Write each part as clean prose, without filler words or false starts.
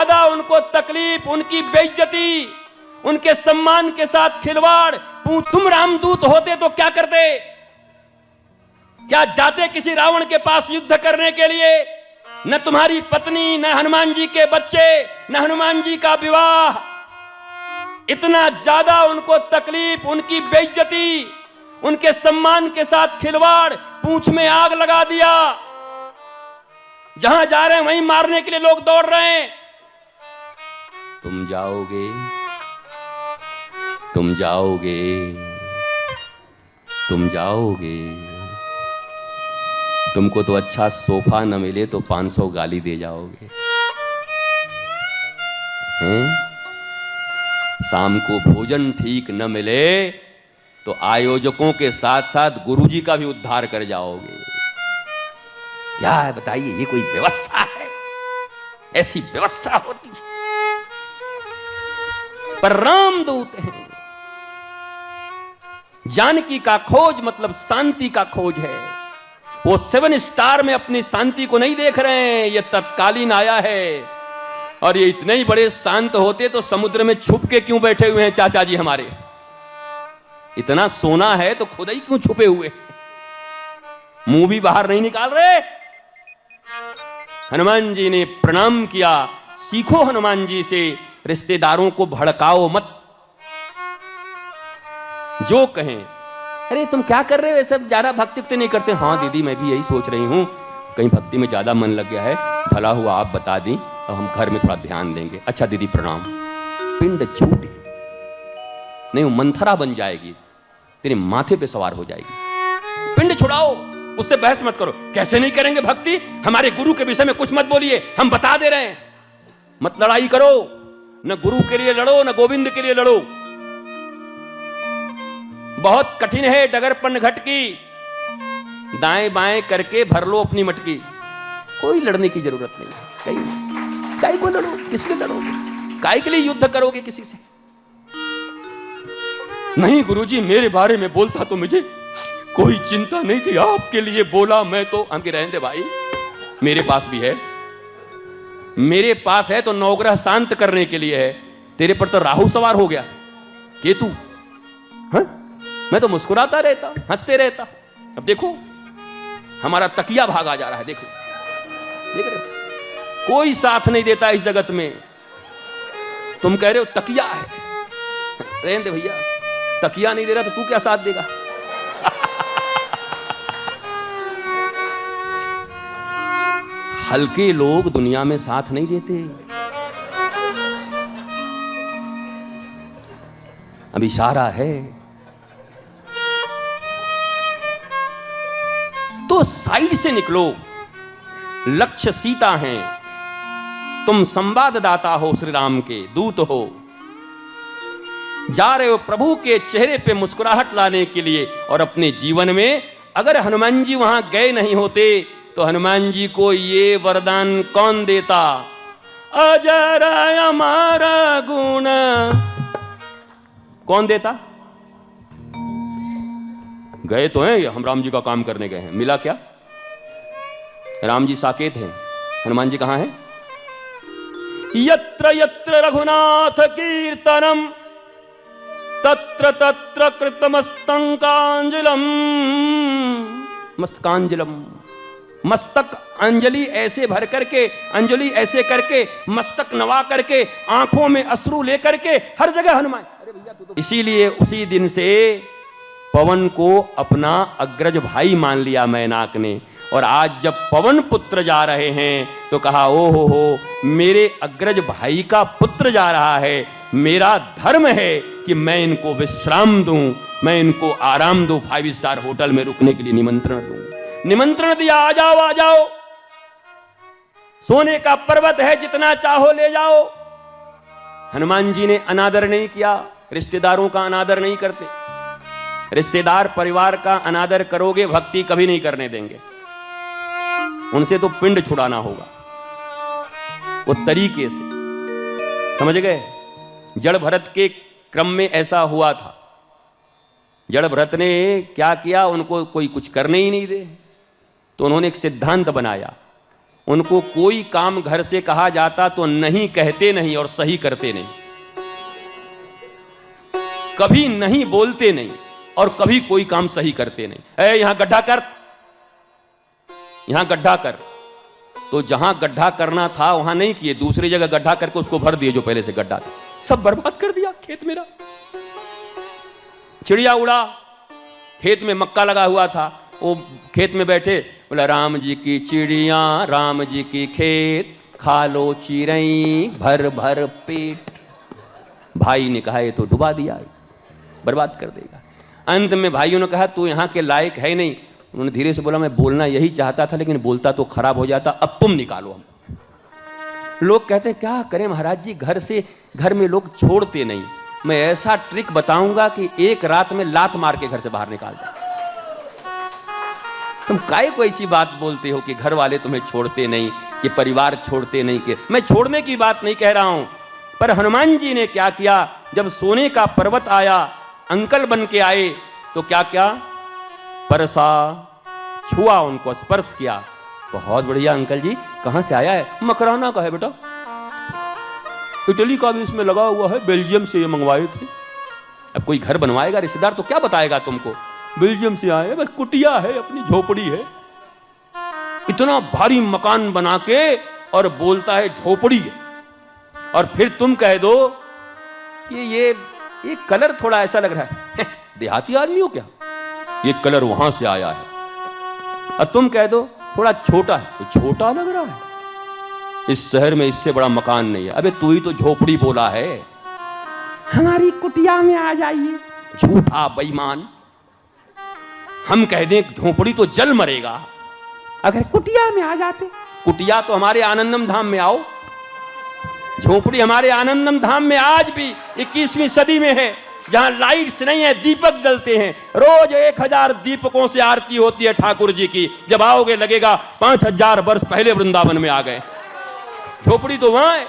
ज्यादा उनको तकलीफ, उनकी बेइज्जती, उनके सम्मान के साथ खिलवाड़। तुम रामदूत होते तो क्या करते? क्या जाते किसी रावण के पास युद्ध करने के लिए? न तुम्हारी पत्नी, न हनुमान जी के बच्चे, न हनुमान जी का विवाह। इतना ज्यादा उनको तकलीफ, उनकी बेइज्जती, उनके सम्मान के साथ खिलवाड़, पूंछ में आग लगा दिया। जहां जा रहे हैं वहीं मारने के लिए लोग दौड़ रहे हैं। तुम जाओगे, तुम जाओगे, तुम जाओगे। तुमको तो अच्छा सोफा न मिले तो 500 गाली दे जाओगे। हैं? शाम को भोजन ठीक न मिले तो आयोजकों के साथ साथ गुरुजी का भी उद्धार कर जाओगे। क्या है बताइए, ये कोई व्यवस्था है? ऐसी व्यवस्था होती है? पर रामदूत हैं। जानकी का खोज मतलब शांति का खोज है। वो 7 स्टार में अपनी शांति को नहीं देख रहे हैं, ये तत्कालीन आया है। और ये इतने ही बड़े शांत होते तो समुद्र में छुप के क्यों बैठे हुए हैं चाचा जी हमारे? इतना सोना है तो खुद ही क्यों छुपे हुए? मुंह भी बाहर नहीं निकाल रहे? हनुमान जी ने प्रणाम किया। सीखो हनुमान जी से, रिश्तेदारों को भड़काओ मत। जो कहें, अरे तुम क्या कर रहे हो, सब ज्यादा भक्ति तो नहीं करते? हाँ दीदी, मैं भी यही सोच रही हूं, कहीं भक्ति में ज्यादा मन लग गया है, भला हुआ आप बता दी, अब हम घर में थोड़ा ध्यान देंगे। अच्छा दीदी प्रणाम। पिंड छूटी नहीं, वो मंथरा बन जाएगी, तेरे माथे पे सवार हो जाएगी। पिंड छुड़ाओ, उससे बहस मत करो। कैसे नहीं करेंगे भक्ति? हमारे गुरु के विषय में कुछ मत बोलिए, हम बता दे रहे हैं। मत लड़ाई करो, न गुरु के लिए लड़ो, न गोविंद के लिए लड़ो। बहुत कठिन है डगरपन घट की। दाएं बाएं करके भर लो अपनी मटकी। कोई लड़ने की जरूरत नहीं। काहे को लड़ो? किसके लड़ोगे? काहे के लिए युद्ध करोगे किसी से? नहीं गुरुजी, मेरे बारे में बोलता तो मुझे कोई चिंता नहीं थी, आपके लिए बोला मैं तो। हम कह रहे हैं भाई, मेरे पास भी है, मेरे पास है तो नवग्रह शांत करने के लिए है। तेरे पर तो राहु सवार हो गया, केतु। हाँ? मैं तो मुस्कुराता रहता, हंसते रहता। अब देखो हमारा तकिया भागा जा रहा है। देखो देख रहे हो, कोई साथ नहीं देता इस जगत में। तुम कह रहे हो तकिया है, रहने दे भैया, तकिया नहीं दे रहा तो तू क्या साथ देगा? हल्के लोग दुनिया में साथ नहीं देते। अब इशारा है तो साइड से निकलो। लक्ष्य सीता हैं, तुम संवाददाता हो, श्री राम के दूत हो। जा रहे हो प्रभु के चेहरे पे मुस्कुराहट लाने के लिए। और अपने जीवन में अगर हनुमान जी वहां गए नहीं होते तो हनुमान जी को ये वरदान कौन देता? अजर अमर गुण कौन देता? गए तो हैं, हम राम जी का काम करने गए हैं। मिला क्या? राम जी साकेत हैं, हनुमान जी कहां हैं? यत्र यत्र रघुनाथ कीर्तनम तत्र तत्र कृतमस्तकांजलम। मस्तकांजलम, मस्तक अंजलि ऐसे भर करके, अंजलि ऐसे करके, मस्तक नवा करके, आंखों में अश्रु लेकर के हर जगह हनुमान। अरे भैया तू तो। इसीलिए उसी दिन से पवन को अपना अग्रज भाई मान लिया मैनाक ने। और आज जब पवन पुत्र जा रहे हैं तो कहा ओ हो, मेरे अग्रज भाई का पुत्र जा रहा है, मेरा धर्म है कि मैं इनको विश्राम दूं, मैं इनको आराम दूं, 5 स्टार होटल में रुकने के लिए निमंत्रण दूं। निमंत्रण दिया, आ जाओ आ जाओ, सोने का पर्वत है, जितना चाहो ले जाओ। हनुमान जी ने अनादर नहीं किया, रिश्तेदारों का अनादर नहीं करते। रिश्तेदार परिवार का अनादर करोगे, भक्ति कभी नहीं करने देंगे। उनसे तो पिंड छुड़ाना होगा वो तरीके से, समझ गए? जड़ भरत के क्रम में ऐसा हुआ था। जड़ भरत ने क्या किया, उनको कोई कुछ करने ही नहीं दे, तो उन्होंने एक सिद्धांत बनाया। उनको कोई काम घर से कहा जाता तो नहीं कहते नहीं और सही करते नहीं, कभी नहीं बोलते नहीं और कभी कोई काम सही करते नहीं। यहां गड्ढा कर, यहां गड्ढा कर, तो जहां गड्ढा करना था वहां नहीं किए, दूसरी जगह गड्ढा करके उसको भर दिए जो पहले से गड्ढा था, सब बर्बाद कर दिया खेत मेरा। चिड़िया उड़ा, खेत में मक्का लगा हुआ था, वो खेत में बैठे, बोला राम जी की चिड़िया राम जी की खेत, खा लो चिरई भर भर पेट। भाई ने कहा ये तो डुबा दिया, बर्बाद कर देगा। अंत में भाइयों ने कहा तू यहाँ के लायक है नहीं। उन्होंने धीरे से बोला मैं बोलना यही चाहता था लेकिन बोलता तो खराब हो जाता, अब तुम निकालो हम। लोग कहते हैं क्या करें महाराज जी, घर में लोग छोड़ते नहीं। मैं ऐसा ट्रिक बताऊंगा कि एक रात में लात मार के घर से बाहर निकाल दे। तुम काहे को ऐसी बात बोलते हो कि घर वाले तुम्हें छोड़ते नहीं, कि परिवार छोड़ते नहीं। कि मैं छोड़ने की बात नहीं कह रहा हूं, पर हनुमान जी ने क्या किया, जब सोने का पर्वत आया, अंकल बन के आए, तो क्या क्या परसा, छुआ, उनको स्पर्श किया। बहुत बढ़िया अंकल जी, कहां से आया है? मकराना का है बेटा, इटली का भी इसमें लगा हुआ है, बेल्जियम से ये मंगवाए थे। अब कोई घर बनवाएगा रिश्तेदार तो क्या बताएगा तुमको, बेल्जियम से आए, बस कुटिया है, अपनी झोपड़ी है। इतना भारी मकान बना के और बोलता है झोपड़ी है। और फिर तुम कह दो कि ये कलर थोड़ा ऐसा लग रहा है, देहाती आदमी हो क्या, ये कलर वहां से आया है। और तुम कह दो थोड़ा छोटा है, ये छोटा लग रहा है, इस शहर में इससे बड़ा मकान नहीं है। अबे तू ही तो झोपड़ी बोला है, हमारी कुटिया में आ जाइए। झूठा बेईमान। हम कह दें झोपड़ी तो जल मरेगा, अगर कुटिया में आ जाते। कुटिया तो हमारे आनंदम धाम में आओ, झोपड़ी हमारे आनंदम धाम में आज भी 21वीं सदी में है, जहां लाइट्स नहीं है, दीपक जलते हैं। रोज 1000 दीपकों से आरती होती है ठाकुर जी की। जब आओगे लगेगा 5000 वर्ष पहले वृंदावन में आ गए। झोपड़ी तो वहां है,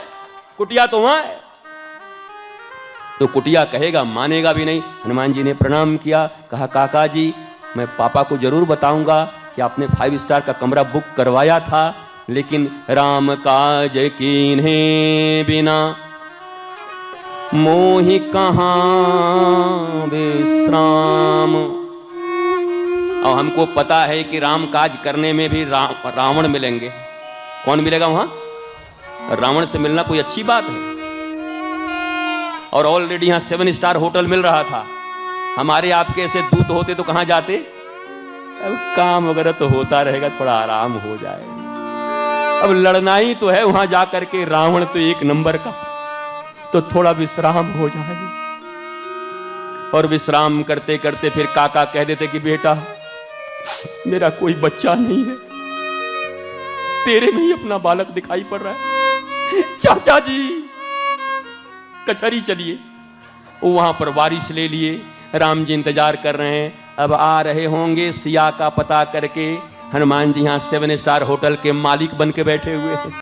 कुटिया तो वहां है। तो कुटिया कहेगा, मानेगा भी नहीं। हनुमान जी ने प्रणाम किया, कहा काका जी मैं पापा को जरूर बताऊंगा कि आपने 5 स्टार का कमरा बुक करवाया था, लेकिन राम काज कीन्हे बिना मोहि कहां विश्राम। और हमको पता है कि राम काज करने में भी रावण मिलेंगे। कौन मिलेगा वहां? रावण से मिलना कोई अच्छी बात है। और ऑलरेडी यहां 7 स्टार होटल मिल रहा था। हमारे आपके ऐसे दूत होते तो कहां जाते? अब काम वगैरह तो होता रहेगा, थोड़ा आराम हो जाएगा। अब लड़ना ही तो है वहां जाकर के, रावण तो 1 नंबर का, तो थोड़ा विश्राम हो जाएगा। और विश्राम करते करते फिर काका कह देते कि बेटा मेरा कोई बच्चा नहीं है, तेरे में ही अपना बालक दिखाई पड़ रहा है। चाचा जी कचहरी चलिए। वहां पर वारिस ले लिए, राम जी इंतजार कर रहे हैं, अब आ रहे होंगे सिया का पता करके। हनुमान जी यहाँ 7 स्टार होटल के मालिक बन के बैठे हुए हैं।